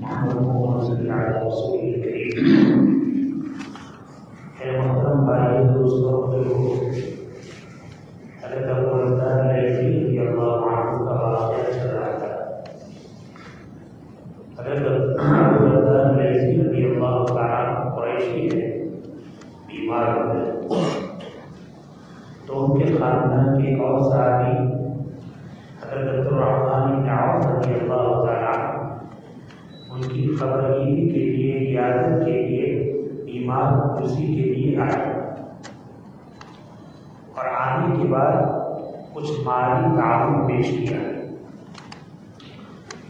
صلی علی رسول کریم۔ میرے محترم بھائی دوستوں، حضرت ابو الدرداء رضی اللہ عنہ کا واقعہ چل رہا تھا۔ حضرت ابو الدرداء رضی اللہ تعالیٰ قریشی ہے، بیمار ہوئے تو ان کے خاندان کے ایک اور صحابی حضرت عبدالرحمن بن عوف رضی اللہ تعالیٰ ان کی خبرگیری کے لیے، عیادت کے لیے، بیمار کرسی کے لیے آئے، اور آنے کے بعد کچھ مالی تعاون پیش کیا۔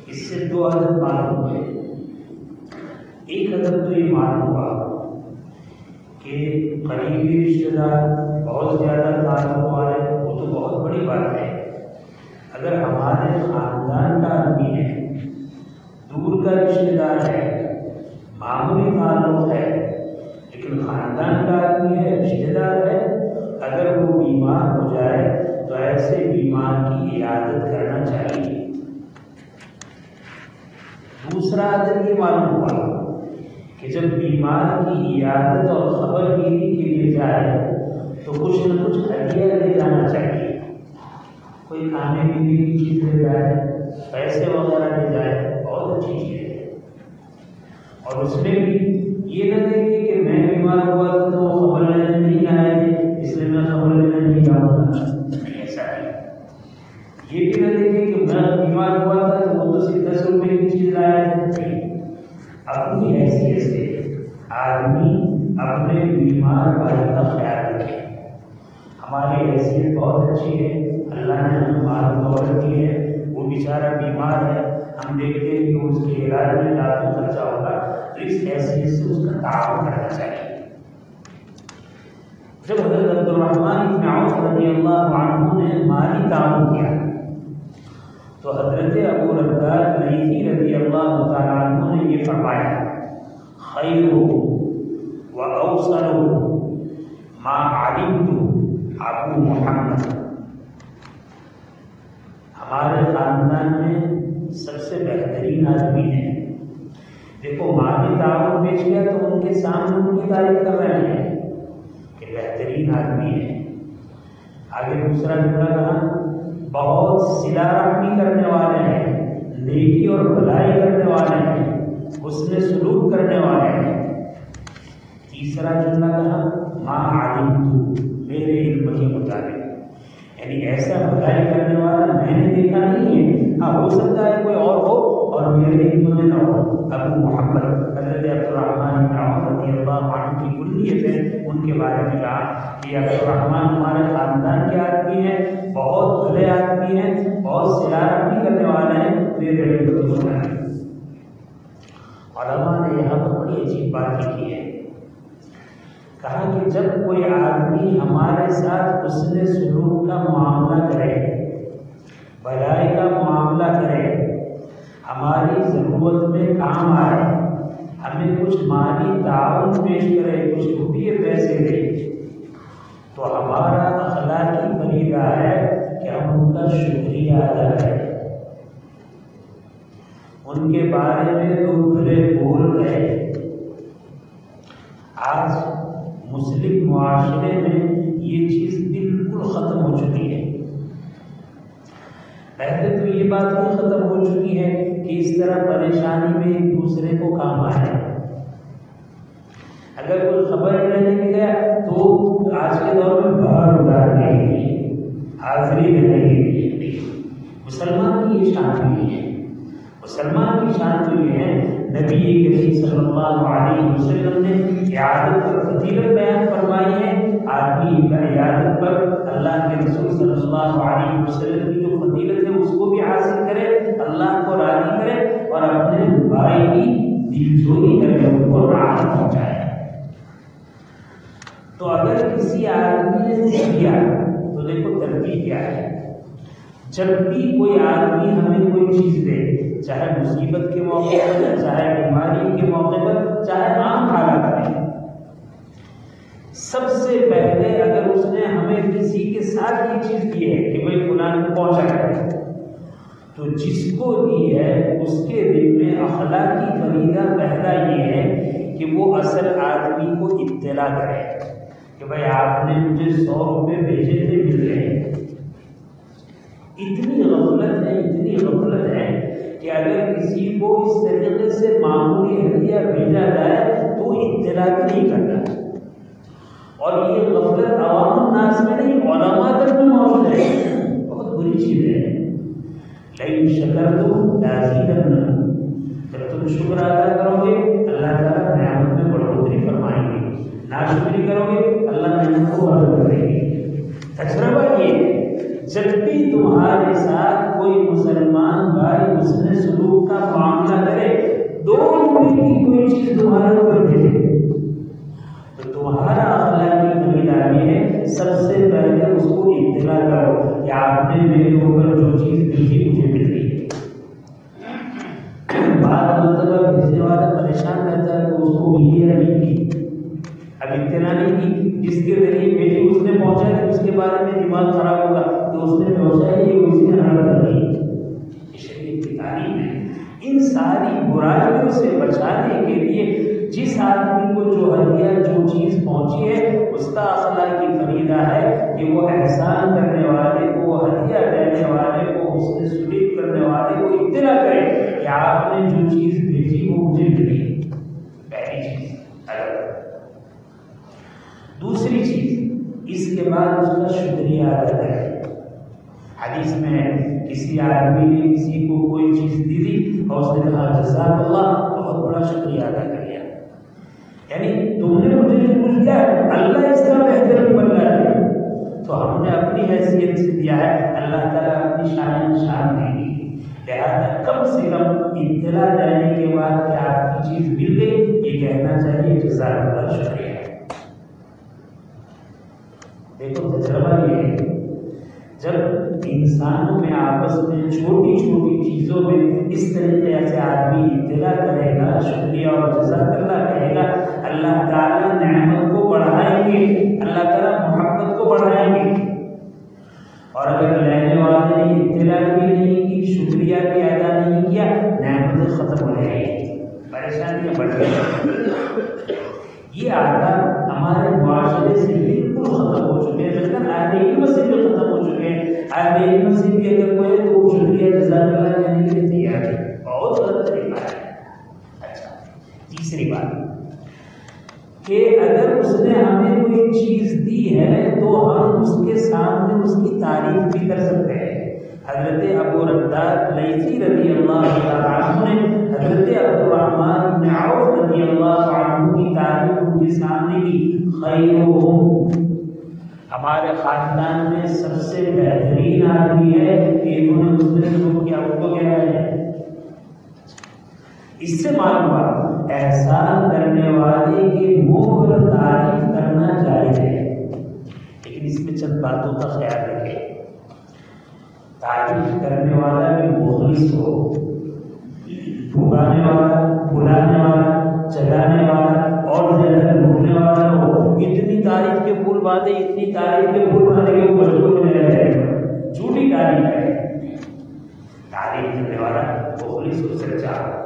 اس سے دو حضرت معلوم ہوئے۔ ایک حضرت تو یہ معلوم ہوا کہ قریبی رشتے دار بہت زیادہ تعلق والے، وہ تو بہت بڑی بات ہے۔ اگر ہمارے خاندان کا آدمی ہے، دور کا رشتے دار ہے، معمولی تعلق ہے، لیکن خاندان کا آدمی ہے، رشتے دار ہے، اگر وہ بیمار ہو جائے تو ایسے بیمار کی عیادت کرنا چاہیے۔ دوسرا حضرت یہ معلوم ہوا کہ جب بیمار کی عیادت اور خبرگیری کے لیے جائے تو کچھ نہ کچھ ہدیہ لے جانا چاہیے، کوئی کھانے پینے کی چیز لے جائے، پیسے وغیرہ لے جائے، بہت اچھی چیز ہے۔ اور اس میں بھی یہ نہ دیکھے کہ میں بیمار ہوا تھا تو خبر لینے نہیں آئے تھے اس لیے میں خبر لینے نہیں جاؤں گا، ایسا ہے۔ یہ بھی نہ دیکھے کہ میں بیمار ہوا تھا تو وہ تو صرف 10 روپے کی چیز لایا ہے۔ اپنی حیثیت سے آدمی اپنے بیمار بھائی کا خیال رکھے۔ ہماری حیثیت بہت اچھی ہے، اللہ نے ہمیں مال دولت دی ہے، وہ بیچارہ بیمار ہے، ہم دیکھتے ہیں کہ اس کے علاج میں لاکھوں خرچہ ہوگا، تو اس حیثیت سے اس کا تعاون کرنا چاہیے۔ جب حضرت عبدالرحمن بن عوف رضی اللہ عنہ نے مالی تعاون کیا تو حضرت ابو الدرداء رضی اللہ تعالیٰ عنہ نے یہ فرمایا، خیر و اوصل ما علمت ابو محمد۔ ہمارے خاندان میں سب سے بہترین آدمی ہے۔ دیکھو مالی تعاون پیش کیا تو ان کے سامنے ان کی تعریف کر رہے ہیں کہ بہترین آدمی ہے۔ آگے دوسرا جملہ کہا، بہت صلہ رحمی کرنے والے ہیں، نیکی اور بھلائی کرنے والے ہیں، حسن سلوک کرنے والے ہیں۔ تیسرا جملہ کہا، ما علمت، میرے علم کے مطابق، یعنی ایسا بھلائی کرنے والا میں نے دیکھا نہیں ہے، ہاں ہو سکتا ہے کوئی اور ہو اور میرے علم میں نہ ہو۔ ابو محمد حضرت عبدالرحمن بن عوف رضی اللہ عنہ کی کلیت ہے، ان کے بارے میں کہا کہ عبدالرحمن ہمارے خاندان کے آدمی ہیں، بہت بھلے آدمی ہیں، بہت صلہ رحمی کرنے والے ہیں، میرے علم کے مطابق۔ علماء نے یہاں پر بڑی عجیب بات لکھی ہے، کہا کہ جب کوئی آدمی ہمارے ساتھ حسن سلوک کا معاملہ کرے، بھلائی کا معاملہ کرے، ہماری ضرورت میں کام آئے، ہمیں کچھ مالی تعاون پیش کرے، کچھ روپیے پیسے دے، تو ہمارا اخلاقی فریضہ ہے کہ ہم ان کا شکریہ ادا کریں، ان کے بارے میں تو بھلے بول رہے۔ آج مسلم معاشرے میں یہ چیز بالکل ختم ہو چکی ہے۔ پہلے تو یہ بات بھی ختم ہو چکی ہے کہ اس طرح پریشانی میں ایک دوسرے کو کام آئے۔ اگر کوئی خبر لینے گیا تو آج کے دور میں بھاڑ اتارنے کے لیے، حاضری دینے کے لیے، مسلمان کی یہ شان ہوئی ہے۔ مسلمان کی شان تو یہ ہے، نبی کریم صلی اللہ علیہ وسلم نے عیادت پر فضیلت بیان فرمائی ہے۔ آدمی کا عیادت پر اللہ کے رسول صلی اللہ علیہ وسلم کی جو فضیلت ہے اس کو بھی حاصل کرے، اللہ کو راضی کرے اور اپنے بھائی کی دلجوئی کرے، ان کو راحت پہنچائے۔ تو اگر کسی آدمی نے کیا تو دیکھو ترتیب کیا ہے۔ جب بھی کوئی آدمی ہمیں کوئی چیز دے، چاہے مصیبت کے موقع پر، چاہے بیماری کے موقع پر، چاہے عام حالات میں، سب سے پہلے اگر اس نے ہمیں کسی کے ساتھ یہ چیز دی ہے کہ بھائی فلاں کو پہنچا ہے، تو جس کو دی ہے اس کے دل میں اخلاقی فریضہ پہلا یہ ہے کہ وہ اصل آدمی کو اطلاع کرے کہ بھائی آپ نے مجھے 100 روپے بھیجے تھے، مل گئے۔ اتنی غفلت ہے کہ اگر کسی کو اس طریقے سے معمولی ہدیہ بھیجا جائے تو اطلاع بھی نہیں کرتا، اور یہ غفلت عوام الناس میں نہیں، علماء تک میں موجود ہے۔ بہت بری چیز ہے۔ لئن شکرتم لازیدنکم، جب تم شکر ادا کرو گے اللہ تعالیٰ نعمت میں بڑھوتری فرمائیں گے، ناشکری کرو گے اللہ نعمت کو بڑھا کرے گے۔ تجربہ یہ ہے جب بھی تمہارے ساتھ کوئی مسلمان بھائی حسن سلوک کا معاملہ کرے، 2 روپے کی کوئی چیز تمہارے اوپر بھیجے، تو تمہارا اخلاقی ذمہ داری ہے سب سے پہلے اس کو اطلاع کرو کہ آپ نے میرے اوپر جو چیز بھیجی مجھے مل گئی۔ بعض مرتبہ بھیجنے والا پریشان رہتا ہے تو اس کو ملی یا نہیں کی، اب اطلاع نہیں کی، جس کے ذریعے بھیجی اس نے پہنچا کہ اس کے بارے میں دماغ خراب ہوگا تو اس نے پہنچایا یہ اسی نے حل کر دی۔ شریعت کی تعلیم ہے ان ساری برائیوں سے بچانے کے لیے جس آدمی کو جو ہدیہ جو چیز پہنچی ہے اس کا اخلاقی فریضہ ہے کہ وہ احسان کرنے والے کو، ہدیہ دینے والے کو، حسن سلوک کرنے والے کو اطلاع کرے کہ آپ نے جو چیز بھیجی وہ مجھے ملی۔ پہلی چیز۔ دوسری چیز، اس کے بعد اس کا شکریہ ادا کرے۔ حدیث میں کسی آدمی نے کسی کو کوئی چیز دی اور اس نے کہا جزاک اللہ، بہت بڑا شکریہ ادا کر لیا، یعنی تم نے مجھے جو کچھ دیا اللہ اس کا بہترین بدلہ دے، تو ہم نے اپنی حیثیت سے دیا ہے، اللہ تعالیٰ اپنی شان دیں گی۔ لہٰذا کم سے کم اطلاع دینے کے بعد کہ آپ کی چیز مل گئی یہ کہنا چاہیے جزاک اللہ، شکریہ۔ دیکھو تجربہ یہ ہے جب انسانوں میں آپس میں چھوٹی چھوٹی چیزوں میں اس طریقے سے آدمی اطلاع کرے گا، شکریہ اور جزاک اللہ کہے گا، اللہ تعالیٰ نعمت کو بڑھائیں گے، اللہ تعالیٰ محبت کو بڑھائیں گے۔ اور اگر لینے والے نے اطلاع بھی نہیں کی، شکریہ بھی ادا نہیں کیا، نعمت ختم ہو جائے گی، پریشانیاں بڑھ گئی۔ یہ عادات ہمارے معاشرے سے بالکل ختم ہو چکے ہیں، لیکن اہل علم سے بھی ختم ہو چکے ہیں۔ اہل علم سے بھی اگر کوئی تو وہ شکریہ جزاک اللہ کہنے کے لیے تیار ہے، بہت غلط طریقہ ہے۔ اچھا، تیسری بات کہ اگر اس نے ہمیں کوئی چیز دی ہے تو ہم اس کے سامنے اس کی تعریف بھی کر سکتے ہیں۔ حضرت ابو رداد لیثی رضی اللہ تعالیٰ عنہ نے حضرت عبدالرحمن بن عوف رضی اللہ عنہ کی تعریف ان کے سامنے کی، خیرہم، ہمارے خاندان میں سب سے بہترین آدمی ہے کہ انہوں نے اس نے شروع کیا، ان کو کیا ہے۔ اس سے معلوم ہوا احسان کرنے والے کے منہ پر تعریف کرنا جائز ہے، لیکن اس میں چند باتوں کا خیال رکھیں۔ تعریف کرنے والا بھی مخلص ہو، بھگانے والا، بلانے والا، جگانے والا اور زیادہ لوٹنے والا ہو۔ اتنی تعریف کے پھول باندھے، اتنی تعریف کے پھول باندھے کہ وہ مجبور نہیں رہ جائے گا، جھوٹی تعریف ہے۔ تعریف کرنے والا مخلص ہو، سچا ہو،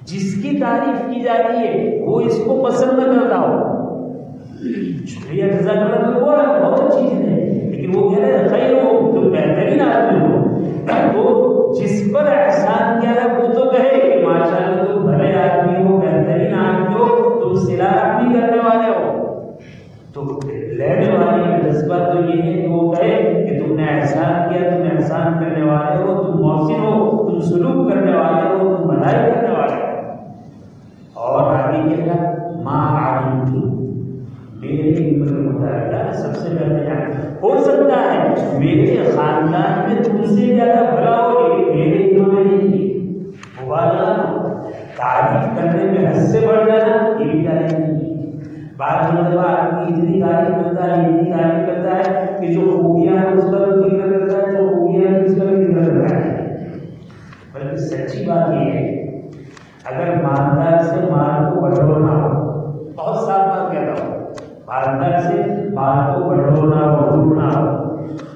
جس کی تعریف کی جا رہی ہے وہ اس کو پسند نہ کرتا ہو۔ شکریہ جزاک اللہ تو وہ بہت اچھی چیز ہے، لیکن وہ کہہ رہے ہیں خیر ہو، تم بہترین آدمی ہو، تو جس پر احسان کیا ہے وہ تو کہے کہ ماشاء اللہ تم بھلے آدمی ہو، بہترین آدمی ہو، تم صلہ رحمی کرنے والے ہو۔ تو لینے والے کا جذبہ تو یہ ہے کہ وہ کہے کہ تم نے احسان کیا، تم احسان کرنے والے ہو، تم محسن ہو، تم سلوک کرنے والے ہو، تم بھلائی کرنے والے ہو۔ اور آگے کہے گا ما علمت، میرے علم کے مطابق سب سے بہترین ہو سکتا ہے میرے خاندان میں تم سے زیادہ بھلا ہو، لیکن میرے علم میں نہیں۔ مبالغہ، تعریف کرنے میں حد سے بڑھ جانا، یہ بھی جائز نہیں۔ بعض مرتبہ آدمی اتنی تعریف کرتا ہے، اتنی تعریف کرتا ہے کہ جو خوبیاں ہیں اس کا بھی ذکر کرتا ہے، جو خوبیاں ہیں اس کا بھی ذکر کرتا ہے۔ بلکہ سچی بات یہ ہے اگر مالدار سے مال کو بٹورنا ہو، بہت صاف بات کہتا ہوں، مالدار سے مال کو بٹورنا ہو، ڈھونڈنا ہو،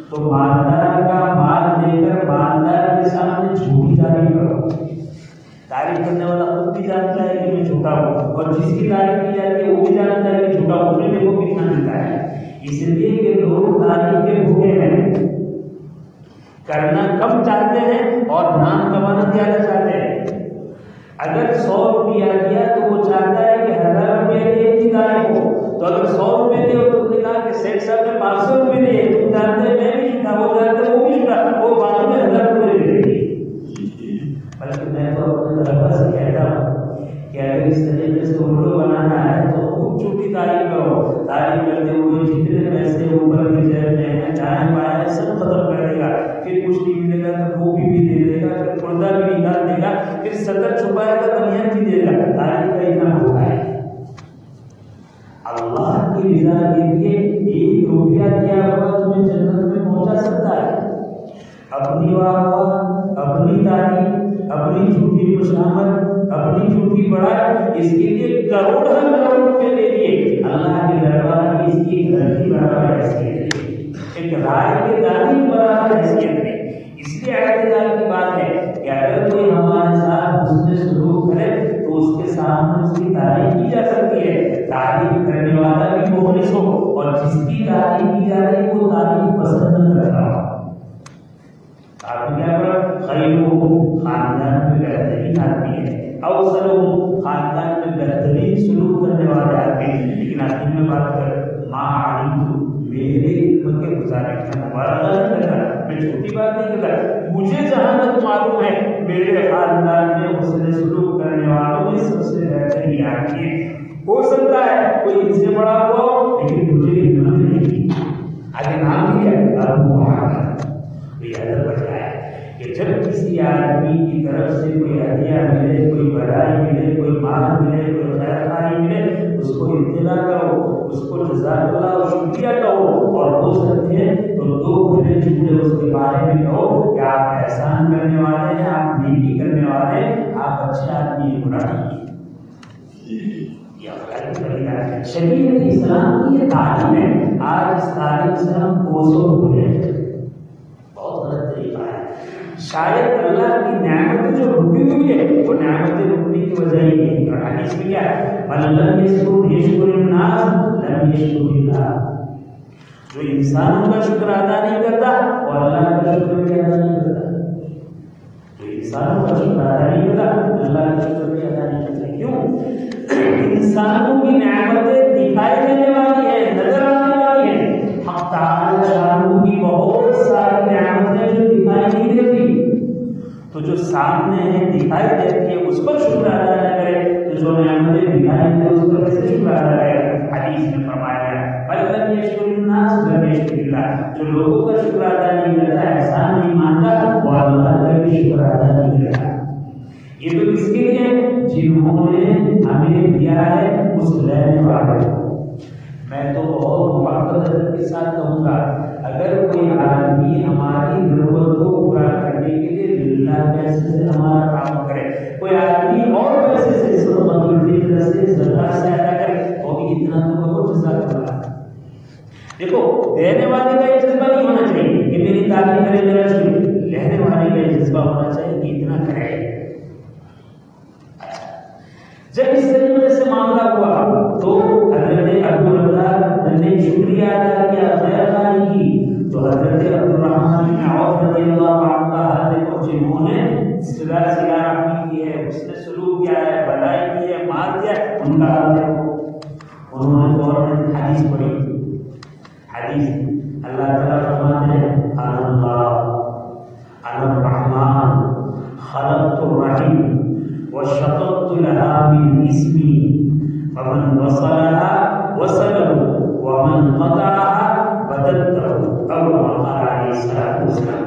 تو مالدار کا مال لے کر مالدار کے سامنے جھوٹی تعریف کرو تعریف کرنے والا خود بھی جانتا ہے کہ میں جھوٹا ہوں، اور جس کی تعریف کی جاتی ہے وہ بھی جانتا ہے کہ جھوٹا ہوں، انہیں دیکھو کتنا ملتا ہے۔ اس لیے کہ لوگ تعریف کے بھوکے ہیں، کرنا کم چاہتے ہیں اور نام کمانا زیادہ چاہتے ہیں۔ اگر 100 روپیہ دیا تو وہ چاہتا ہے کہ 1000 روپیہ دے کی تعریف ہو، تو اگر 100 روپے دے اور تم نے کہا کہ سیٹ صاحب نے 500 روپے دیے، تم جانتے ہیں میں بھی جھوٹا، وہ جانتے ہیں وہ بھی جھوٹا، وہ بعد میں 1000 روپے دے دیں گے۔ بلکہ میں تو اپنے طلبا سے کہتا ہوں کہ اگر اس طریقے سے الو بنانا ہے تو خوب جھوٹی تعریف کرو، تعریف کرتے ہوئے جتنے پیسے اوپر کے جیب میں ہیں دائیں بائیں سب ختم کر دے گا، پھر کچھ نہیں ملے گا تو خوبی بھی دے دے گا، پھر پردہ بھی نکال دے گا، پھر سطر چھپائے گا بنیان بھی دے گا۔ تعریف کا اتنا ہوگا ہے۔ اللہ کی رضا کے لیے 1 روپیہ دیا ہوا تمہیں جنت میں پہنچا سکتا ہے۔ اپنی واہ اپنی تعریف، اپنی جھوٹی خوشامد، اپنی جھوٹی بڑائی، اس کے لیے کروڑ روپے دے دیے، اللہ کے دربار میں اس کی گھنٹی برابر حیثیت ہے، ایک رائے کے دانی برابر حیثیت ہے۔ اس لیے اعتدال کی بات ہے کہ اگر کوئی ہمارے ساتھ حسن سلوک کرے تو اس کے سامنے اس کی تعریف کی جا سکتی ہے، تعریف کرنے والا بھی مخلص ہو اور جس کی تعریف کی جا رہی وہ تعریف پسند نہ کرتا ہو۔ آپ کیا پر خیرہم خاندان میں بہترین آدمی ہے، اوصلہم خاندان میں بہترین سلوک کرنے والے آدمی ہیں، لیکن آخر میں بات کر ما علمت میرے علم کے مطابق میں مبالغہ نہیں کرتا، میں چھوٹی بات نہیں کرتا، مجھے جہاں تک معلوم ہے میرے خاندان میں حسن سلوک کرنے والوں میں سب سے بہترین آدمی ہے۔ ہو سکتا ہے کوئی ان سے بڑا ہوا ہو لیکن مجھے علم نہیں۔ آگے نام کیا ابو محمد، یہ ادب بچا ہے کہ جب کسی آدمی کی طرف سے کوئی ہدیہ ملے، کوئی بڑائی ملے، کوئی مال ملے، کوئی خیر خواہی ملے، اس کو اطلاع کرو، اس کو جزاک اللہ اور شکریہ کہو، اور ہو سکتے ہیں تو 2 کھلے جملے اس کے بارے میں کہو کہ آپ احسان کرنے والے ہیں، آپ نیکی کرنے والے ہیں، آپ اچھے آدمی ہیں، برا نہیں۔ شریعت اسلام کی یہ تعلیم ہے، آج اس تعلیم سے ہم کوسوں بھولے، بہت غلط طریقہ ہے۔ شاید اللہ کی نعمت جو رکی ہوئی ہے وہ نعمتیں رکنے کی وجہ ہی نہیں، اور حدیث میں کیا ہے من لم یشکر الناس لم یشکر اللہ، جو انسانوں کا شکر ادا نہیں کرتا اور اللہ کا شکر بھی ادا نہیں کرتا، جو انسانوں کا شکر ادا نہیں کرتا اللہ کا شکر بھی ادا نہیں کرتا۔ کیوں؟ انسانوں کی نعمتیں دکھائی دینے والی ہیں، نظر آنے والی ہیں، حق تعالی شانہ کی بہت ساری نعمتیں جو دکھائی نہیں دیتی، تو جو سامنے ہیں دکھائی دیتی ہے اس پر شکر ادا نہ کرے تو جو نعمتیں دکھائی دیں اس پر کیسے شکر ادا کرے؟ حدیث میں فرمایا بلکہ یشکر الناس لم یشکر اللہ، جو لوگوں کا شکر ادا نہیں کرتا، احسان نہیں مانتا، وہ اللہ کا بھی شکر ادا نہیں کرتا۔ یہ تو اس کے لیے جنہوں نے ہمیں دیا ہے اس لینے والے کو۔ میں تو بہت محبت کے ساتھ کہوں گا اگر کوئی آدمی ہماری ضرورت کو پورا کرنے کے لیے للہ پیسے سے ہمارا کام کرے، کوئی آدمی اور پیسے سے زکات سے ادا کرے تو بھی اتنا تو بہت جزاک اللہ۔ دیکھو دینے والے کا یہ جذبہ نہیں ہونا چاہیے کہ میری تعلیم کرے میرا شکر، لینے والے کا یہ جذبہ ہونا چاہیے کہ اتنا کرے۔ جب اس طریقے سے معاملہ ہوا تو حضرت عبداللہ نے شکریہ ادا کیا، خیر خواہی کی، تو حضرت عبدالرحمن بن عوف رضی اللہ عنہ کو جنہوں نے صلہ رحمی کی ہے، اس نے سلوک کیا ہے، بھلائی کی ہے، مال دیا ہے، ان کا حال دیکھو، انہوں نے فوراً حدیث پڑھی، حدیث اللہ تعالیٰ فرماتے ہیں اللہ الرحمن خلقت الرحیم وشققت لها من اسمي فمن وصلها وصله ومن قطعها بددته او ما قال عليه الصلاه والسلام۔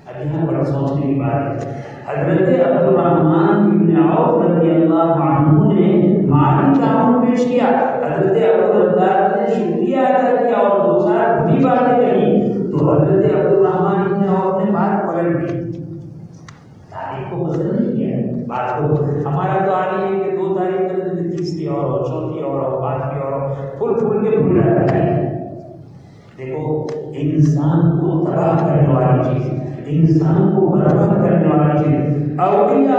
اب یہاں بڑا سوچنے کی بات ہے، حضرت عبدالرحمن بن عوف رضی اللہ عنہ نے مالی تعاون پیش کیا، حضرت عبداللہ نے شکریہ ادا کیا اور 2-4 بڑی باتیں کہی، تو حضرت عبدالرحمن بن عوف نے بات پکڑ لی، تاریخ کو پسند نہیں کیا بات کو۔ ہمارا تو آ رہی ہے کہ 2 تاریخ کرتے تھے، تیسری اور ہو، چوتھی اور ہو، 5ویں اور ہو، پھول کے بھول جاتا ہے۔ دیکھو انسان کو تباہ کرنے والی چیز، انسان کو برباد کرنے والی چیز، اولیاء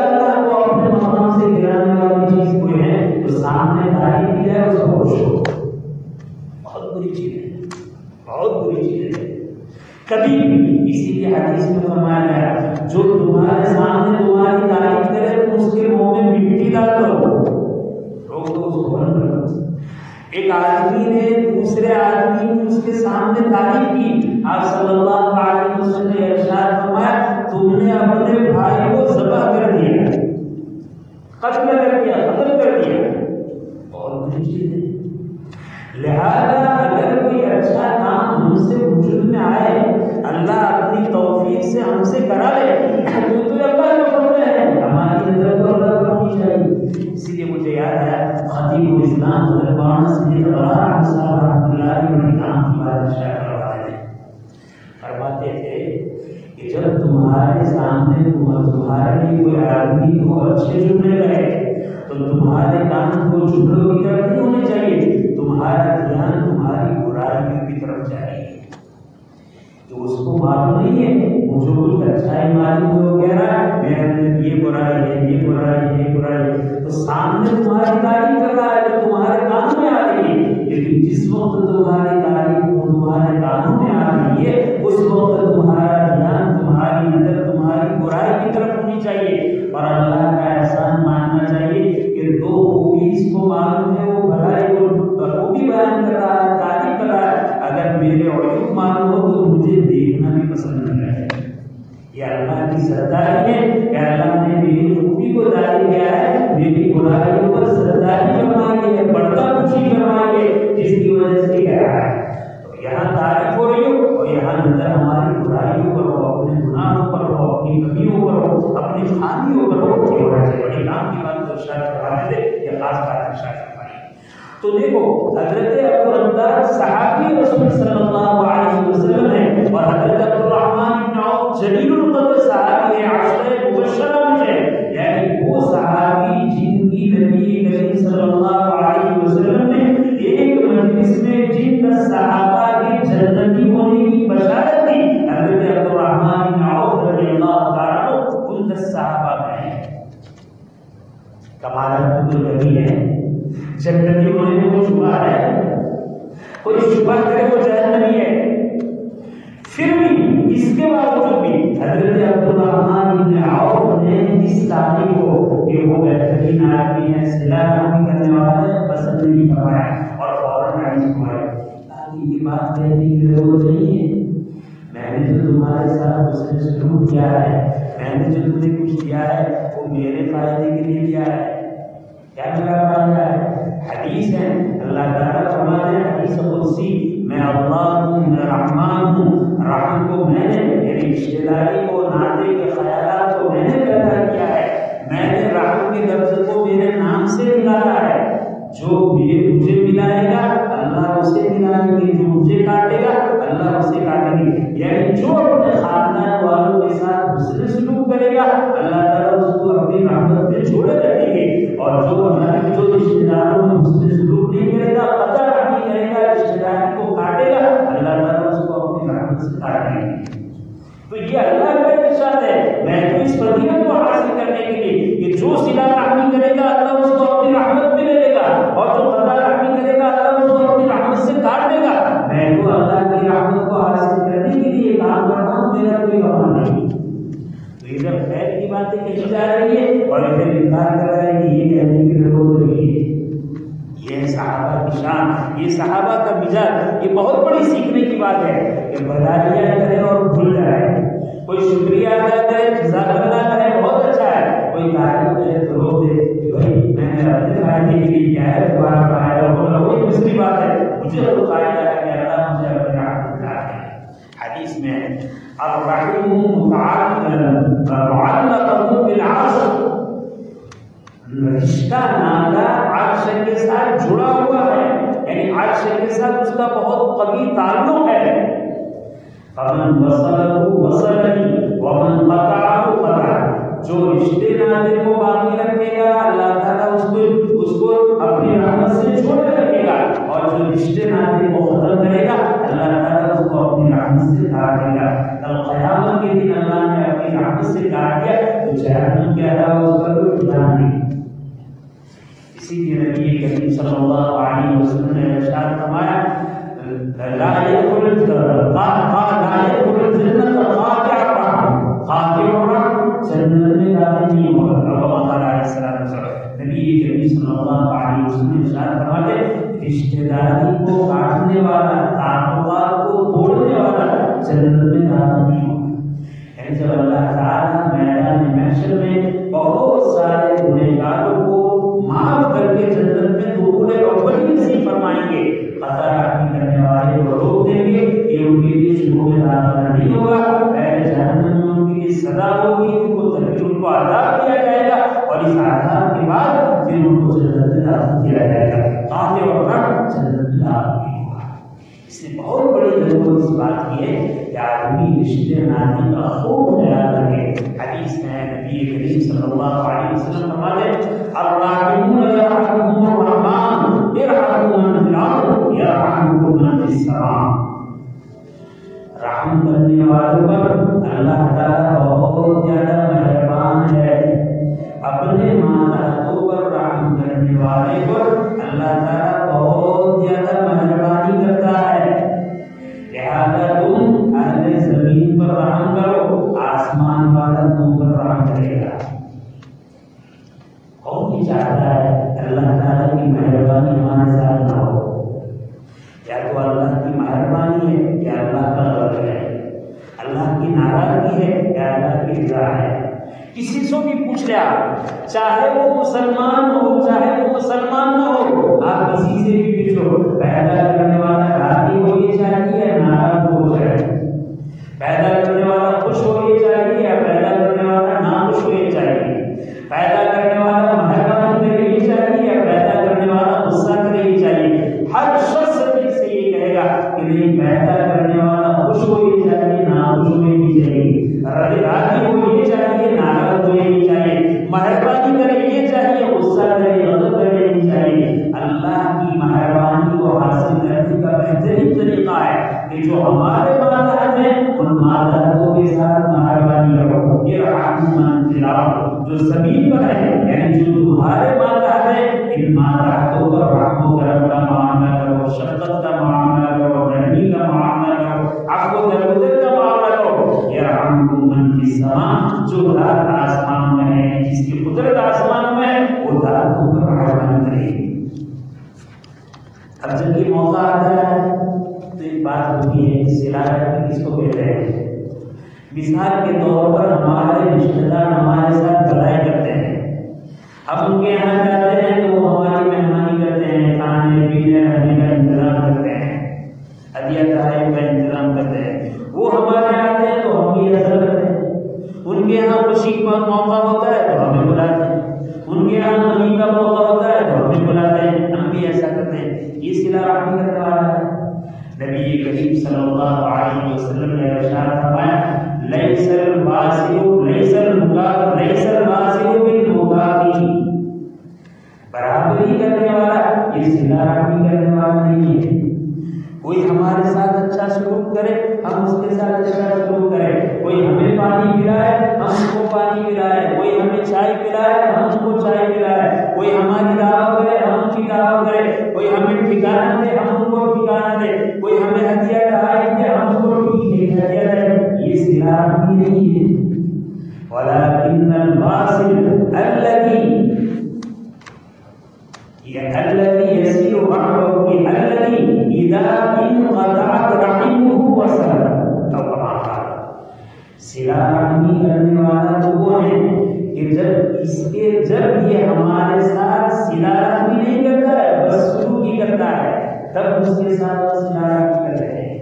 میں کوئی آدمی کو اچھے جملے رہے تو تمہارے کان کو جملوں کی طرف نہیں ہونے چاہیے، تمہارا دھیان تمہاری برائیوں کی طرف چاہیے. تو اس کو معلوم نہیں ہے، مجھے کچھ اچھا ہی معلوم ہو گیا، میں یہ برائی ہے، یہ برائی ہے، یہ برائی ہے، تو سامنے تمہاری تعریف کر رہا ہے تو تمہارے کانوں میں آ رہی ہے. لیکن جس وقت تمہاری تعریف تمہارے کانوں میں آ رہی ہے اس وقت تمہارا دھیان، تمہاری نظر تمہاری برائی کی طرف ہونی چاہیے. اور اللہ کا احسان ماننا چاہیے کہ دو خوبی اس کو معلوم ہے، وہ بھلائی کو خوبی بیان کر رہا ہے، تعریف کر رہا ہے. اگر میرے عیوب معلوم ہو تو مجھے دیکھنا بھی پسند نہیں ہے. یہ اللہ کی سرداری ہے کہ اللہ نے میری خوبی کو ظاہر کیا ہے، میری برائیوں پر سرداری فرمائی ہے، پردہ پوشی فرمائی ہے، جس کی وجہ سے کہہ رہا ہے. تو یہاں تعریف ہو رہی ہو اور یہاں نظر ہماری برائیوں پر ہو، اپنے گناہوں پر ہو، اپنی کمیوں پر ہو، اپنی خامیوں پر ہو. یہ ہونا چاہیے. بڑی کام کی بات تو ارشاد فرماتے تھے، یہ خاص بات ارشاد فرمائی. تو دیکھو حضرت عبدالرحمن صحابی رسول صلی اللہ علیہ وسلم ہے، اور حضرت عبدالرحمن بن عوف جلیل القدر صحابی ہے، عشرہ مبشرہ میں ہے. یعنی وہ صحابی جن کی نبی کریم صلی اللہ علیہ وسلم نے ایک مجلس میں جن 10 صحابہ کے جنتی ہونے کی بشارت دی، حضرت عبدالرحمن بن عوف رضی اللہ تعالیٰ عنہ ان 10 صحابہ میں ہیں. کمالات النبی ہے، جنتی ہونے میں کوئی شبہ ہے؟ کوئی شبہ کرے وہ جہنمی ہے. پھر بھی اس کے باوجود بھی حضرت عبدالرحمن بن عوف نے اس تعریف کو کہ وہ بہترین آدمی ہے، صلہ رحمی کرنے والے پسند نہیں فرمایا اور فوراً عائد فرمایا تاکہ یہ بات کہنے کی ضرورت نہیں ہے. میں نے جو تمہارے ساتھ اس نے سلوک کیا ہے، میں نے جو تمہیں کچھ کیا ہے وہ میرے فائدے کے لیے کیا ہے. کیا میرا فائدہ ہے؟ حدیث ہے، اللہ تعالیٰ فرماتے ہیں حدیث قدسی، میں اللہ ہوں، میں رحمان ہوں. رحم کو میں نے یعنی رشتے داری کو، ناطے کے خیالات کو میں نے پیدا کیا ہے. میں نے رحم کے لفظ کو میرے نام سے نکالا ہے. جو مجھے ملائے گا اللہ اسے ملائیں گے، جو مجھے کاٹے گا اللہ اسے کاٹیں گے. یعنی جو اپنے خاندان والوں کے ساتھ حسن سلوک کرے گا اللہ تعالیٰ اس کو اپنی رحمت میں چھوڑے رکھیں گے، اور جو رشتے داروں میں حسن سلوک نہیں کرے گا، قطع رحمی کرے گا، رشتے داری کو کاٹے گا، اللہ تعالیٰ اس کو اپنی رحمت سے کاٹیں گے. تو یہ اللہ کا ارشاد ہے. میں تو اس فضیلت کو حاصل کرنے کے لیے کہ جو صلہ رحمی کرے گا اللہ اس کو اپنی رحمت میں لے لے گا، اور جو قطع رحمی کرے گا اللہ اس کو اپنی رحمت سے کاٹ دے گا. میں تو اللہ کی رحمت کو حاصل کرنے کے لیے کام کر رہا ہوں، میرا کوئی کام نہیں. تو ادھر خیر کی باتیں کہی جا رہی ہے اور ادھر انکار کر رہا ہے کہ یہ کہنے کی ضرورت نہیں ہے. یہ صحابہ کی شان، یہ صحابہ کا مزاج، یہ بہت بڑی سیکھنے کی بات ہے کہ بدالیاں کرے اور بھول جائے. کوئی شکریہ ادا کرے، جزاک اللہ کرے، بہت اچھا ہے. کوئی تعریف کرے تو روک دے کہ بھائی میں نے اپنے فائدے کے لیے کیا ہے، تمہارا فائدہ ہوگا، وہی دوسری بات ہے. مجھے تو فائدہ ہے کہ اللہ مجھے اپنے رحمت میں لا دے. حدیث میں الرحیم معلق بالعرش، رشتہ ناتا عرش کے ساتھ جڑا ہوا ہے، یعنی عرش کے ساتھ اس کا بہت قوی تعلق ہے. فمن وصله وصلني ومن قطعه قطعني، جو رشتے ناطے کو باقی رکھے گا اللہ تعالیٰ اس کو اپنی رحمت سے چھوڑے رکھے گا، اور جو رشتے ناطے کو ختم کرے گا اللہ تعالیٰ اس کو اپنی رحمت سے کاٹے گا. کل قیامت کے دن اللہ نے اپنی رحمت سے کاٹ دیا تو جہنم کے علاوہ اس کا کوئی ٹھکانہ نہیں. اسی لیے نبی کریم صلی اللہ علیہ وسلم نے ارشاد فرمایا لا يدخل الجنة قاطع الرحم، جنت میں داخل نہیں ہوگا. نبی کریم صلی اللہ علیہ وسلم ارشاد فرماتے رشتے داری کو کاٹنے والا، تعلقات کو توڑنے والا جنت میں داخل نہیں ہوگا. یعنی جب اللہ تعالیٰ میدان محشر میں بہت سارے گنہگاروں کو معاف کر کے جنت میں دخول اولی نصیب فرمائیں گے، قطع رحمی کرنے والے کو روک دیں گے، یہ ان کے لیے شروع میں داخلہ نہیں ہوگا. پہلے جہنم میں ان کے لیے سزا ہوگی، ان کو عذاب دیا جائے گا، اور اس عذاب کے بعد پھر ان کو جنت میں داخل کیا جائے گا. قاطع اور رحم جنت میں داخل نہیں ہوگا. اس نے بہت بڑی ضرورت اس بات کی ہے کہ آدمی رشتے ناطے کا خوب خیال رکھے. حدیث میں نبی کریم صلی اللہ علیہ وسلم فرماتے ہیں الراحمون یرحمهم الرحمن ارحموا من فی الارض یرحمکم من فی السماء. رحم کرنے والوں پر اللہ تعالیٰ بہت زیادہ مہربان ہے. اپنے ماتحتوں پر رحم کرنے والے پر اللہ تعالیٰ بہت زیادہ مہربانی کرتا ہے. لہذا تم اہل زمین پر رحم کرو، آسمان والا تم پر رحم کرے گا. کون نہیں چاہتا ہے اللہ تعالیٰ کی مہربانی ہمارے ساتھ نہ ہو؟ یا تو اللہ کی مہربانی ہے یا اللہ کا غضب ہے، اللہ کی ناراضگی ہے یا اللہ کی رضا ہے. کسی سے بھی پوچھ لیا، چاہے وہ مسلمان ہو چاہے وہ مسلمان نہ ہو، آپ کسی سے بھی پوچھو پیدا کرنے والا راضی ہو یہ چاہیے یا ناراض ہو جائے، پیدا کرنے والا خوش ہو یہ چاہیے یا پیدا کرنے والا ناخوش ہو یہ چاہیے، پیدا کرنے والا مہربان کرے یہ چاہیے یا پیدا کرنے والا غصہ کرے یہ چاہیے. ہر شخص سے یہ کہے گا کہ نہیں، پیدا کرنے والا خوش ہو یہ چاہیے ناخوش ہو یہ چاہیے، راضی ہو یہ چاہیے ناراض ہو یہ چاہیے، مہربانی کرے یہ چاہیے غصہ کرے غضب کرے یہ چاہیے. اللہ کی مہربانی کو حاصل کرنے کا بہترین طریقہ ہے کہ جو ہمارے ماتحت ہیں ان ماتحتوں کے ساتھ مہربانی کرو. ارحموا من فی الارض، جو زمین پر ہے یعنی جو تمہارے ماتحت ہیں ان ماتحتوں پر رحم و کرم کا معاملہ کرو، شفقت کا معاملہ کرو، نرمی کا معاملہ کرو، عفو و درگزر کا معاملہ کرو. ارحموا من فی السماء، جو ذات آسمان میں ہے، جس کی قدرت آسمان میں ہے، وہ ذات تم پر مہربانی کرے گی. اب جب یہ موقع آتا ہے تو ایک بات ہوتی ہے، صلہ رحمی کس کو کہتے ہیں؟ مثال کے طور پر ہمارے رشتہ دار ہمارے ساتھ بھلائی کرتے ہیں، ہم ان کے یہاں جاتے ہیں تو وہ ہماری مہمانی کرتے ہیں، کھانے پینے رہنے کا انتظام کرتے ہیں، ہدیہ تحائف کا انتظام کرتے ہیں. وہ ہمارے یہاں آتے ہیں تو ہم بھی ایسا کرتے ہیں. ان کے یہاں خوشی کا موقع ہوتا ہے تو ہمیں بلاتے ہیں، ان کے یہاں غمی کا موقع ہوتا ہے تو ہمیں بلاتے ہیں، ہم بھی ایسا کرتے ہیں. یہ صلہ رحمی کرنے والا ہے. نبی کریم صلی اللہ علیہ وسلم نے ارشاد فرمایا لیس الواصل بالمکافئ، برابری کرنے والا یہ صلہ رحمی کرنے والا نہیں ہے. کوئی ہمارے ساتھ اچھا سلوک کرے ہم اس کے ساتھ اچھا سلوک کریں، کوئی ہمیں پانی پلائے ہم اس کو پانی پلائے، کوئی ہمیں چائے پلائے ہم اس کو چائے پلائے، کوئی ہماری دعوت کرے ہم ان کی دعوت کریں، کوئی ہمیں ٹھکانا دے ہم ان کو ٹھکانا دے، کوئی ہمیں ہدیہ تحائف دے ہم اس کو ہدیہ دیں. یہ صلہ رحمی نہیں ہے. ولكن الواصل الذي يسير معه الذي اذا انقطعت رحمه وصل او كما قال. صلہ رحمی کرنے والا تو وہ ہے کہ جب یہ ہمارے ساتھ صلہ رحمی نہیں کرتا ہے بس سلوک ہی کرتا ہے تب اس کے ساتھ صلہ رحمی کر رہے ہیں.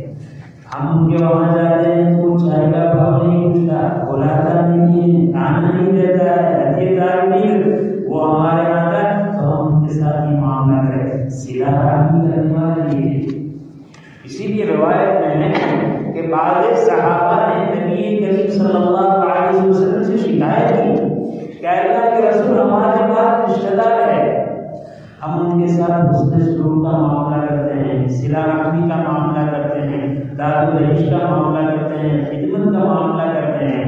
ہم ان کے وہاں جاتے ہیں تو چائے کا بھاؤ نہیں پوچھتا، بلاتا نہیں ہے، کھانا نہیں دیتا ہے، ہدیہ دار نہیں، وہ ہمارے آتا ہے تو ہم ان کے ساتھ ہی معاملہ کریں. صلہ رحمی کرنے والا یہ ہے. اسی لیے روایت میں ہے کہ بعض صحابہ نے نبی کریم صلی اللہ علیہ وسلم سے شکایت کی کہ اللہ کے رسول ہمارے پاس رشتہ دار ہے، ہم ان کے ساتھ حسن سلوک کا معاملہ کرتے ہیں، صلہ رحمی کا معاملہ کرتے ہیں، داد و دہیش کا معاملہ کرتے ہیں، خدمت کا معاملہ کرتے ہیں،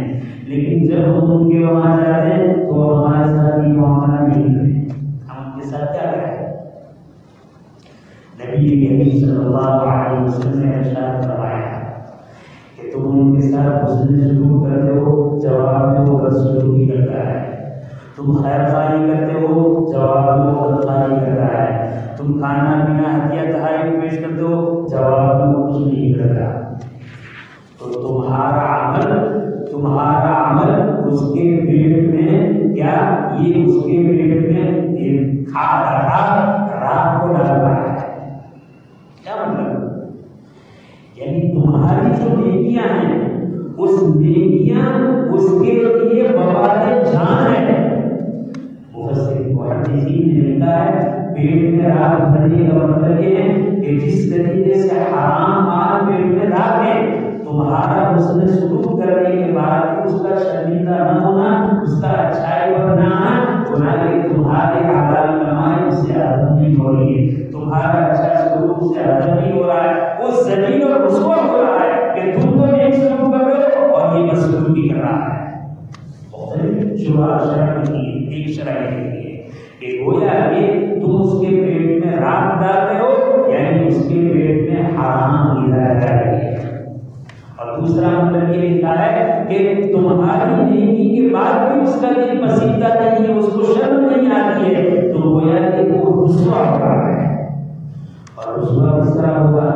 لیکن جب ہم ان کے وہاں جاتے ہیں تو ہمارے ساتھ یہ معاملہ نہیں کرتے. ہم ان کے ساتھ کیا کریں؟ نبی کریم صلی اللہ علیہ وسلم نے ارشاد فرمایا کہ تم ان کے ساتھ حسن سلوک کرتے ہو، جواب میں وہ بدسلوکی کرتا ہے. تم خیر خواہی کرتے ہو، جواب میں وہ بدخواہی کرتا ہے. تم کھانا پینا ہدیہ تحائف پیش کرتے ہو، جواب میں وہ کچھ نہیں کرتا. تو تمہارا عمل اس کے پیٹ میں کیا یہ اس کے پیٹ میں راہ کو ڈال رہا ہے. کیا مطلب؟ یعنی تمہاری جو نیکیاں ہیں اس نیکیاں اس کے لیے مواد جان ہے. محدثین نے لکھا ہے پیٹ میں راہ بھرنے کا مطلب یہ ہے کہ جس طریقے سے حرام مال پیٹ میں داخل ہے تو تمہارا حسن سلوک کرنے کے بعد اس کا شرمندہ نہ ہونا، اس کا اچھائی پر نہ آنا، گناہ کہ تمہارے حلال کمائی اس سے عدم نہیں ہو رہی ہے، تمہارا اچھا سلوک اس سے عدم نہیں ہو رہا ہے، وہ ذلیل اور رسوا ہو رہا ہے کہ تم تو نیک سلوک کر رہے ہو اور یہ بدسلوکی کر رہا ہے۔ شبہ شرم کی ایک شرائط ہے کہ گویا کہ تم اس کے پیٹ میں رات ڈالتے ہو، یعنی اس کے پیٹ میں حرام غذا جا رہی ہے۔ اور دوسرا مطلب یہ لکھا ہے کہ تمہاری نیکی کے بعد بھی اس کا دل پسندہ نہیں ہے، اس کو شرم نہیں آتی ہے، تو گویا کہ وہ رسوا ہو رہا ہے۔ اور رسوا اس طرح ہوگا،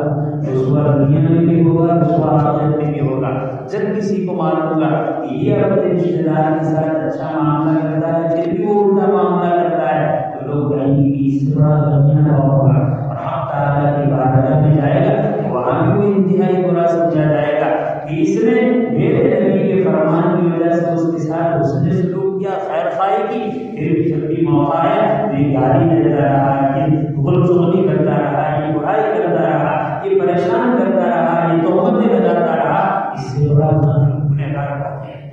رسوا دنیا میں بھی ہوگا، رسوا آخرت میں بھی ہوگا۔ جب کسی کو معلوم ہوگا کہ یہ اپنے رشتے دار کے ساتھ اچھا معاملہ کرتا ہے پھر بھی وہ الٹا معاملہ کرتا ہے، تو لوگ کہیں گے کہ اس سے بڑا دنیا ہوگا، اور حق تعالیٰ کی بارگاہ میں جائے گا، وہاں بھی وہ انتہائی برا سمجھا جائے گا کہ اس نے میرے نبی کے فرمان کی وجہ سے اس کے ساتھ حسن سلوک کیا، خیر خواہی کی، پھر بھی جب بھی موقع ہے تو یہ گالی دیتا رہا، یہ غلط چغلی کرتا رہا، یہ برائی کرتا رہا، یہ پریشان کرتا رہا، یہ تہمتیں لگاتا رہا، اس سے بڑا گنہگار بات ہے۔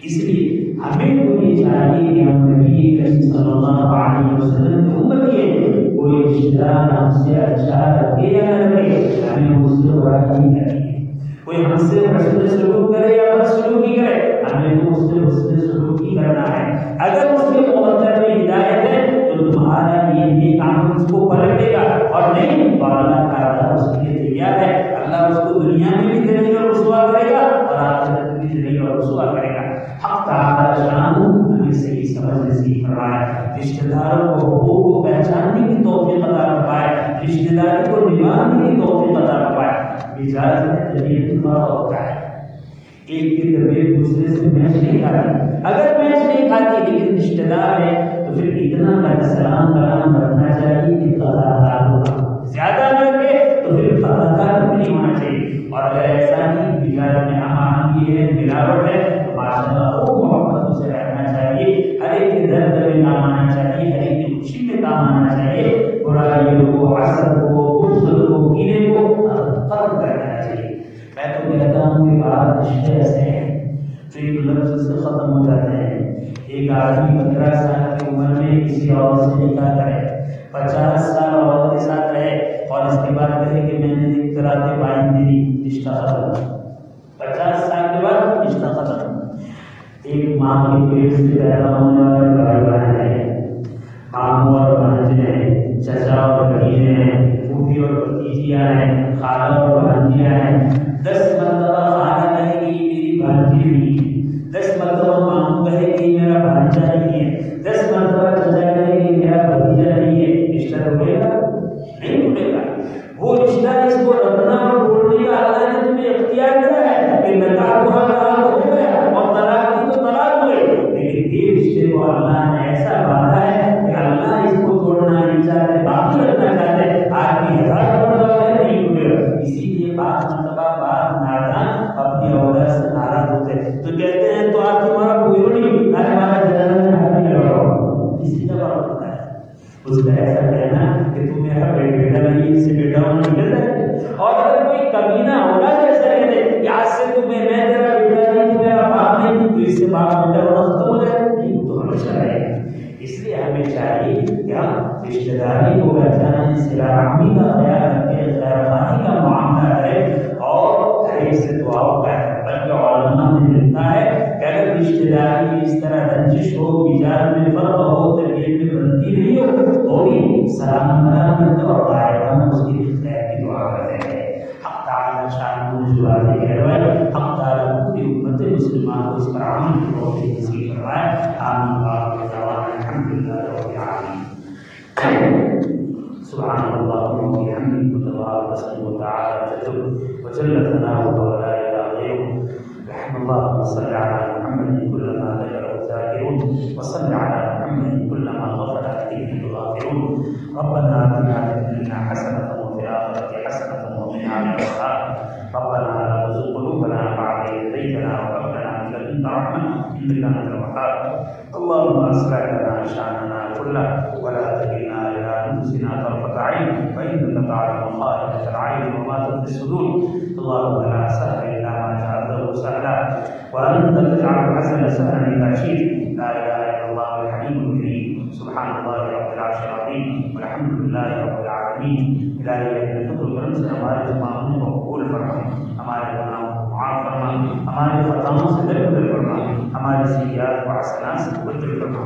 اس لیے ہمیں تو یہ چاہیے کہ ہم نبی کریم صلی اللہ علیہ وسلم کی امتی ہیں، کوئی رشتہ دار ہم سے اچھا رکھے یا نہ رکھے، ہمیں اس سے برائی نہیں کرنی ہے۔ کوئی ہم سے حسن سلوک کرے یا بد سلوکی کرے، ہمیں تو اس سے حسن سلوکی کرنا ہے۔ اگر اس کے مقدر میں ہدایت ہے تو تمہارا یہ کام اس کو پلٹے گا، اور نہیں تو اللہ تعالیٰ اس کے لیے تیار ہے، اللہ اس کو دنیا میں بھی ذلیل اور رسوا کرے گا اور آخرت میں بھی ذلیل اور رسوا کرے گا۔ حق تعالیٰ شان ہمیں صحیح سمجھ نصیب فرمائے، رشتہ داروں کو حقوق کو پہچاننے کی توفیق عطا فرمائے، رشتہ داری کو نبھانے کی توفیق عطا فرمائے۔ مزاج میں طبیعت کا ہوتا ہے، ایک کی طبیعت دوسرے سے میچ نہیں کھاتی، اگر میچ نہیں کھاتی لیکن رشتہ دار ہے تو پھر اتنا کا سلام کلام رکھنا چاہیے کہ قضاء ہوگا، زیادہ نہ رکھے تو پھر قضاء نہیں ہونا چاہیے، اور اگر ایسا نہیں مزاج میں ہم آہنگی ہے، ملاوٹ ہے، تو ماشاءاللہ خوب محبت سے رہنا چاہیے، ہر ایک کے درد میں کام آنا چاہیے، ہر ایک کی خوشی میں کام آنا چاہیے، برائی کو، حسد کو، بغض کو، کینے کو ختم کرنا چاہیے۔ میں تو کہتا ہوں کہ بعض رشتے ایسے ہیں جو ایک لفظ سے ختم ہو جاتے ہیں۔ ایک آدمی 15 سال کی عمر میں کسی عورت سے نکاح کرے، 50 سال عورت کے ساتھ رہے اور اس کے بعد کہے کہ میں نے ایک طرح بائندگی، رشتہ ختم۔ 50 سال کے بعد رشتہ ختم۔ ایک ماں کے پیٹ سے پیدا ہونے والے بھائی بہن ہیں، ماموں اور بھانجے ہیں، چچا اور بھتیجے ہیں، پھوپھی اور بھتیجیاں ہیں، خالہ اور بھانجیاں ہیں۔ 10 مرتبہ خالہ کہے گی میری بھانجی نہیں ہے، 10 مرتبہ ماموں کہے گی میرا بھانجا نہیں ہے، 10 مرتبہ چچا کہے گی میرا بھتیجا نہیں ہے۔ رشتہ ٹوٹے گا؟ نہیں ٹوٹے گا۔ وہ رشتہ اس کو رکھنا اور توڑنے کا اللہ نے تمہیں اختیار دیا ہے کہ نکاح کو ہو گیا اور طلاق کی تو طلاق ہوئے، لیکن یہ رشتے کو اللہ نے ایسا باندھا ہے کہ اللہ اس کو توڑنا نہیں چاہتے، باقی رکھنا چاہتے ہیں۔ آدمی 1000 مرتبہ نہیں ٹوٹے گا، اسی لیے 5 مرتبہ بعد نادان اپنی اولاد سے ناراض ہوتے ہیں تو کہتے ہیں تو آپ تمہارا کوئی نہیں، ہمارا جنازہ میں ہمیں لگاؤ، اسی کا بات ہوتا ہے۔ اس کا ایسا کہنا کہ تم میرا بیٹا نہیں، اس سے بیٹا ہونا ملتا ہے، اور اگر کوئی کمینہ ہوگا جیسا کہتے کہ آج سے تمہیں میں تیرا بیٹا نہیں، تو میرا باپ نہیں، تو اس سے باپ بیٹا ہونا ختم ہو جائے، نہیں تو ہمیشہ رہے گا۔ اس لیے ہمیں چاہیے کہ ہم رشتہ داری کو پہچانیں، صلہ رحمی کا خیال رکھیں، خیر خواہی کا معاملہ کریں، اور ہر ایک سے دعاؤں کا ہے۔ بلکہ علماء نے لکھا ہے کہ اگر رشتہ داری میں اس طرح رنجش ہو، مزاج میں فرق ہو، طبیعت میں بنتی نہیں ہو، تو بھی سلام کرتے اور قائدانہ اس کی خیر کی دعا کرتے ہیں۔ حق تعالیٰ شان جو باتیں کہہ رہے ہیں، حق تعالیٰ پوری امت مسلمان کو اس پر عمل کی توفیق نصیب فرمائے۔ آمین وآخر دعوانا الحمد للہ رب العالمین۔ سبحان اللہ وبحمدہ، تبارک اسمہ وتعالی جدہ وجل ثناؤہ ولا الہ غیرہ۔ اللهم صل على محمد كلما ذكره الذاكرون وصل على محمد كلما غفل فيه الغافلون۔ ربنا آتنا في الدنيا حسنة وفي الآخرة حسنة وقنا عذاب النار۔ ربنا لا تزغ قلوبنا بعد إذ هديتنا وهب لنا من لدنك رحمة إنك أنت الوهاب۔ اللهم أصلح لنا شأننا كله ولا تكلنا إلى أنفسنا طرفة عين، فإنك تعلم خائنة العين وما تخفي الصدور۔ اللهم لا سهل إلا ما وأنت تجعل الحسن سهلا إذا شئت. لا إله إلا الله الحليم الكريم. سبحان الله رب العرش العظيم والحمد لله رب العالمين. الہی اپنے فضل و کرم سے ہمارے تمام کو قبول فرما، ہمارے گناہوں کو معاف فرما، ہمارے خطاؤں سے درگزر فرما، ہمارے سیئات و حسنات سے مبدل فرما.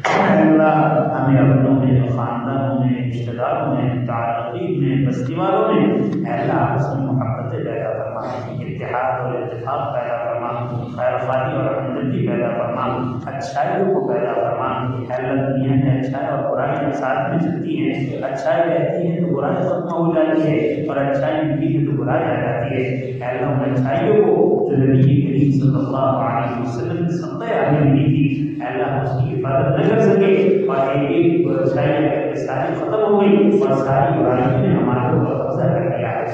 اے اللہ ہمیں اپنوں میں، خاندانوں میں، رشتہ داروں میں، تعلقین میں، بستی والوں میں اے اللہ آپس میں محبتیں پیدا فرما، اتحاد اور اتفاق پیدا فرما، خیر خواہی اور ہمدردی پیدا فرما، اچھائیوں کو پیدا فرما. اے اللہ دنیا میں اچھائی اور برائی ساتھ میں چلتی ہیں، اچھائی رہتی ہے تو برائی ختم ہو جاتی ہے، اور اچھائی ملتی ہے تو برائی آ جاتی ہے. اے اللہ ان اچھائیوں کو جو نبی کریم صلی اللہ علیہ وسلم نے صدقہ عالیہ ملی تھی اے اللہ اس کی حفاظت نہ کر سکے، اور ایک ایک اچھائی ساری ختم ہو گئی اور ساری برائیوں نے ہمارے اوپر قبضہ کر لیا ہے.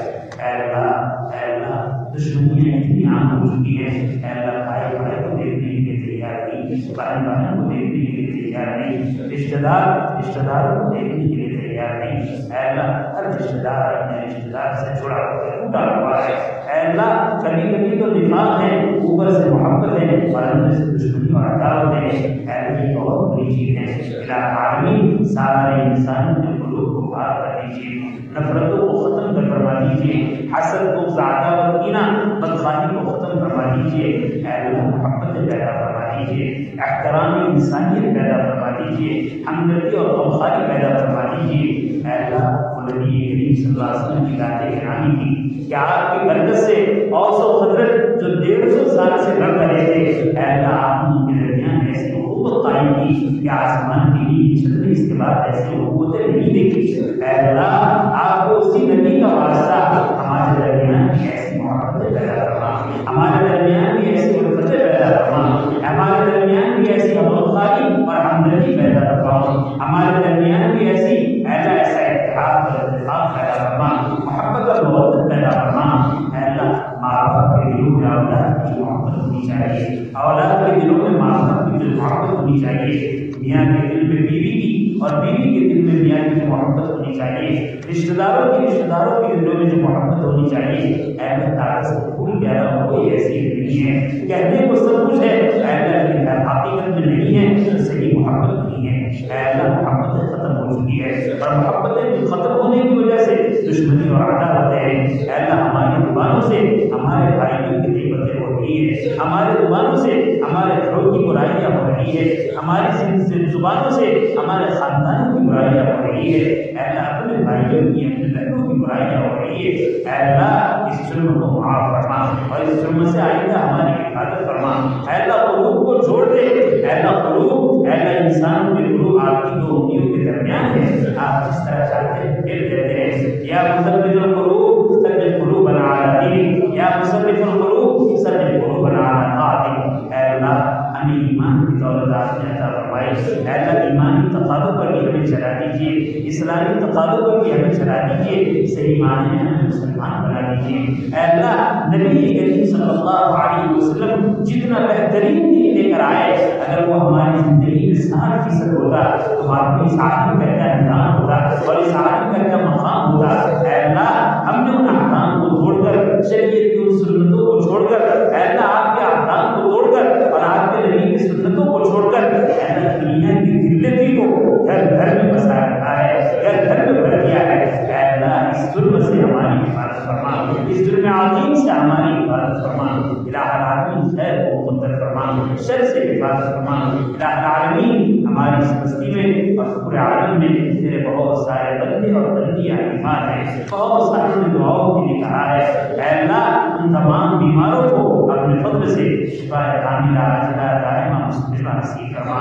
اے اللہ دشمنیاں اتنی عام ہو چکی ہیں. اے اللہ بھائی بھائی کو دیکھنے کے لیے تیار نہیں، بہن بہن کو دیکھنے کے لیے تیار نہیں، رشتہ داروں کو دیکھنے کے لیے تیار نہیں. اے اللہ ہر رشتہ دار اپنے رشتہ دار سے جڑا ٹوٹا ہوا ہے. اے اللہ کبھی کبھی تو نفاق ہے، اوپر سے محبت ہے اور اندر سے دشمنی اور عداوت ہے. اے اللہ یہ بہت بڑی چیز ہے. الہ عالمین سارے انسانوں کے قلوب کو پاک کر دیجیے، نفرتوں کو ختم کر فرما دیجیے، حسد بغض عداوت کینہ بدخواہی کو ختم فرما دیجیے. اے اللہ محبت پیدا فرما دیجیے، احترام انسانیت پیدا فرما دیجیے، ہمدردی اور غمخواری پیدا فرما دیجیے. اے اللہ نبی کریم صلی اللہ علیہ وسلم کی ذات گرامی تھی کہ آپ کی برکت سے اوس و خزرج جو 150 سال سے لڑ رہے تھے اے اللہ آپ نے ان کے درمیان ایسی اخوت قائم کی کہ آسمان کی نیلی چھتری اس کے بعد ایسی اخوتیں نہیں دیکھی. اے اللہ آپ کو اسی نبی کا واسطہ ہمارے درمیان بھی ایسی محبتیں پیدا فرما، ہمارے درمیان بھی ایسی الفتیں پیدا فرما، ہمارے درمیان بھی ایسی غمخواری اور ہمدردی پیدا فرما، ہمارے درمیان بھی ایسی ایسا اتحاد اور اتفاق پیدا فرما، محبت اور محبت پیدا فرما. اے اللہ ماں باپ کے دلوں میں اولاد کی محبت ہونی چاہیے، اولاد کے دلوں میں ماں باپ کی محبت ہونی چاہیے، میاں کے دل میں بیوی کی اور بیوی کے دل میں میاں کی محبت ہونی چاہیے، رشتہ داروں کے دلوں میں جو محبت ہونی چاہیے. اے اللہ کاغذ کے پھول پیارا کوئی ایسی نہیں ہے، کہنے کو سب کچھ ہے اے اللہ لیکن حقیقت میں نہیں ہے، صحیح محبت نہیں ہے. اے اللہ محبتیں ختم ہو چکی ہے اور محبتیں ختم ہونے کی وجہ سے دشمنی اور عداوت ہے. اے اللہ ہماری زبانوں سے ہمارے بھائیوں کی غیبتیں ہو رہی ہے، ہمارے زبانوں سے ہمارے گھروں کی برائیاں ہو رہی ہے، ہماری زبانوں سے ہمارے خاندانوں کی برائیاں ہو رہی ہے. اے اللہ اپنے بھائیوں کی اپنے بہنوں کی برائیاں ہو رہی ہے. اے اللہ اس جرم کو معاف فرما اور اس جرم سے آئندہ ہماری حفاظت فرما. اے اللہ قلوب کو جوڑ دے. اے اللہ قلوب، اے اللہ انسانوں کے قلوب آپ کی دو انگلیوں کے درمیان ہے، آپ جس طرح چاہتے ہیں پھیر دیتے ہیں. یا مثبت القلوب ثبت قلوبنا علی دینک، یا مثبت القلوب ثبت قلوبنا علی طاعتک. اے اللہ ہمیں ایمان کی دولت آپ نے عطا فرمائی. اے اللہ ایمانی تقاضوں پر بھی ہمیں چلا دیجیے، اسلامی تقاضوں پر بھی ہمیں چلا دیجیے، صحیح معنی میں ہمیں مسلمان بنا دیجیے. اے اللہ نبی کریم صلی اللہ علیہ وسلم جتنا بہترین دین لے کر آئے اگر وہ ہماری زندگی میں 60% ہوتا تو ہمارے اس عالم کا کیا نظام ہوتا اور اس عالم کا کیا مقام ہوتا. اے اللہ ہم نے ان احکام کو چھوڑ کر، شریعت کی ان سنتوں کو چھوڑ کر، اے اللہ آپ کے احکام کو توڑ کر اور آپ کے نبی کی سنتوں کو چھوڑ کر اے اللہ دنیا کی ذلتی کو گھر گھر میں بسا رکھا ہے، گھر گھر میں بھر دیا ہے. اے اللہ اس ظلم سے ہماری حفاظت فرما، اس ظلم عظیم سے ہماری حفاظت فرما. الہ العالمین خیر کو مقدر فرما، شر سے حفاظت فرما. الہ العالمین ہماری اس بستی میں اور پورے عالم میں تیرے بہت سارے بندے اور بندیاں بیمار ہیں، بہت سارے نے دعاؤں کے لیے کہا ہے. اے اللہ ان تمام بیماروں کو اپنے فضل سے شفا کاملہ عاجلہ دائمہ مستمرہ نصیب فرما.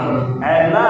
اے اللہ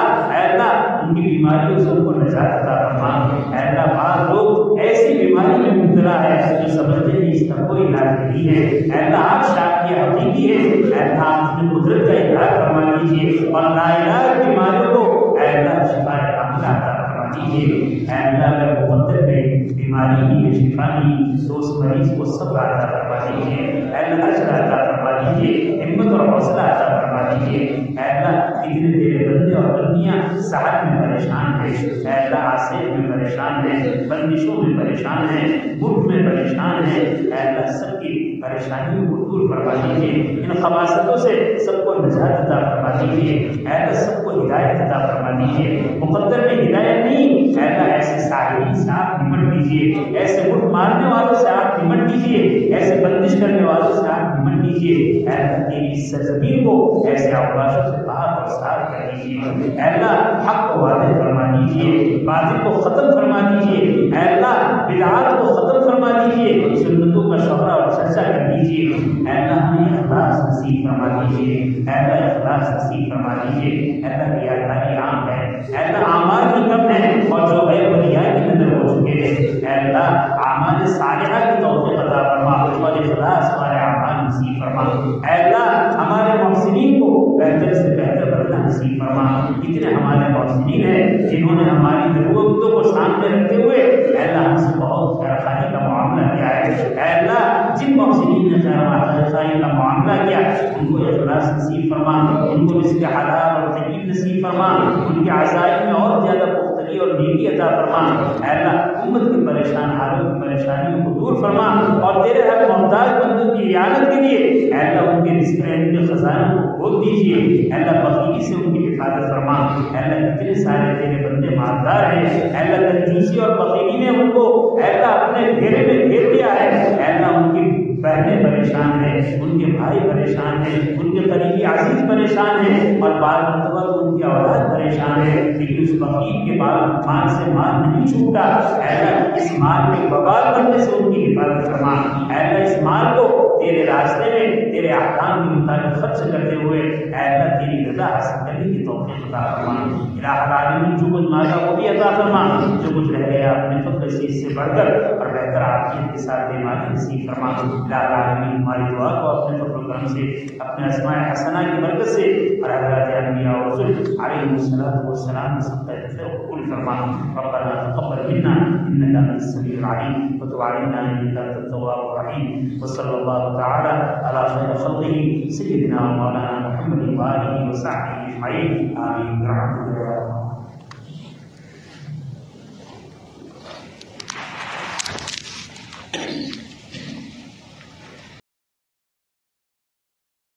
ان کی بیماریوں سے ان کو نجات عطا فرما. اے اللہ بعض لوگ ایسی بیماری میں مبتلا ہے جو سمجھتے ہیں اس کا کوئی علاج نہیں ہے. اے اللہ آپ شافی حقیقی ہے. اے اللہ آپ اپنی قدرت کا اظہار فرما دیجیے اور ناعلاج بیماریوں کو اے اللہ شفا کاملہ عطا فرما دیجیے. اے اللہ اگر مقدر میں بیماری کی ہے، شفا نہیں تو اس مریض کو صبر عطا فرما دیجیے. اے اللہ اجر عطا فرما دیجیے، ہمت اور حوصلہ عطا فرما دیجیے. اے اللہ اتنے تیرے بندے اور بندیاں صحت میں پریشان ہیں، اے اللہ آسیب میں پریشان ہیں، بندشوں میں پریشان ہیں، بھوک میں پریشان ہیں. اے اللہ سب کی پریشانیوں کو دور فرما دیجیے، ان خباثتوں سے سب کو نجات عطا فرما دیجیے، اے اللہ سب کو ہدایت عطا فرما دیجیے، مقدر میں ہدایت نہیں، اے اللہ ایسے ساحلین سے آپ نمٹ دیجیے، ایسے مٹھ مارنے والوں سے آپ نمٹ دیجیے، ایسے بندش کرنے والوں سے آپ نمٹ دیجیے، اے اللہ تیری سرزمین کو ایسے آواشوں سے باہر اور صاف کر دیجیے، اے اللہ حق کو واضح فرما دیجیے، باطل کو ختم فرما دیجیے، اے اللہ بدعات کو ختم فرما دیجیے، سنتوں کا شہرہ اور چرچا کر دیجیے، اے اللہ ہمیں اخلاص نصیب فرما دیجیے، اے اللہ اخلاص نصیب فرما دیجیے، اے اللہ ریاکاری عام ہے، اے اللہ اعمال کی کم ہے اور جو ہے وہ ریا کی نظر ہو چکے ہیں، اے اللہ اعمال صالحہ کی توفیق عطا فرما اور اخلاص والے اعمال نصیب فرما، اے اللہ ہمارے محسنین کو بہتر سے بہتر بدلہ نصیب فرما، اتنے ہمارے محسنین ہیں جنہوں نے ہماری ضرورتوں کو سامنے رکھتے ہوئے اے اللہ ہم سے بہت خیر خواہی کا معاملہ کیا ہے، اے اللہ جن محسنین نے خیر خواہی کا معاملہ کیا ان کو اخلاص نصیب فرما، ان کو رزق حلال اور طیب نصیب فرما، ان کے عزائم میں اور زیادہ پختگی اور نیکی عطا فرما، اے اللہ امت کی پریشان حالوں کی پریشانیوں کو دور فرما اور تیرے ہر محتاج بندوں کی اعانت کے لیے اے اللہ ان کے رزق میں ان کے خزانوں کو کھول دیجیے، اے اللہ بخیلی سے ان کی حفاظت فرما، اے اللہ کتنے سارے تیرے بندے مالدار ہیں، اے اللہ کنجوسی اور بخیلی نے ان کو اے اللہ اپنے گھیرے میں گھیر دیا ہے، اے اللہ ان کی بہنیں پریشان ہیں، ان کے بھائی پریشان ہیں، ان کے قریبی عزیز پریشان ہیں اور بعض مرتبہ ان کی اولاد پریشان ہے، لیکن اس فقیر کے مال سے مال نہیں چھوٹا، اے اللہ اس مال کے ببال کرنے سے ان کی حفاظت فرما، اے اللہ اس مال کو تیرے راستے میں تیرے احکام کے مطابق خرچ کرتے ہوئے اے اللہ تیری رضا حاصل کرنے کی توفیق عطا فرما، الہ العالمین جو کچھ مانگا وہ بھی عطا فرما، جو کچھ رہ گیا اپنے فضل سے اس سے بڑھ کر اور بہتر عافیت کے ساتھ بیماری نصیب فرما، الہ العالمین ہماری دعا کو اپنے فضل و کرم سے اپنے اسماء حسنہ کی برکت سے اور حضرات انبیاء اور رسل علیہم الصلاۃ والسلام سب کا قبول فرما، ربنا تقبل منا انك انت السميع العليم وتب علينا انك انت التواب الرحيم، وصلى الله تعالى على خير خلقه سيدنا ومولانا محمد وآله وصحبه اجمعين آمين برحمتك يا رب.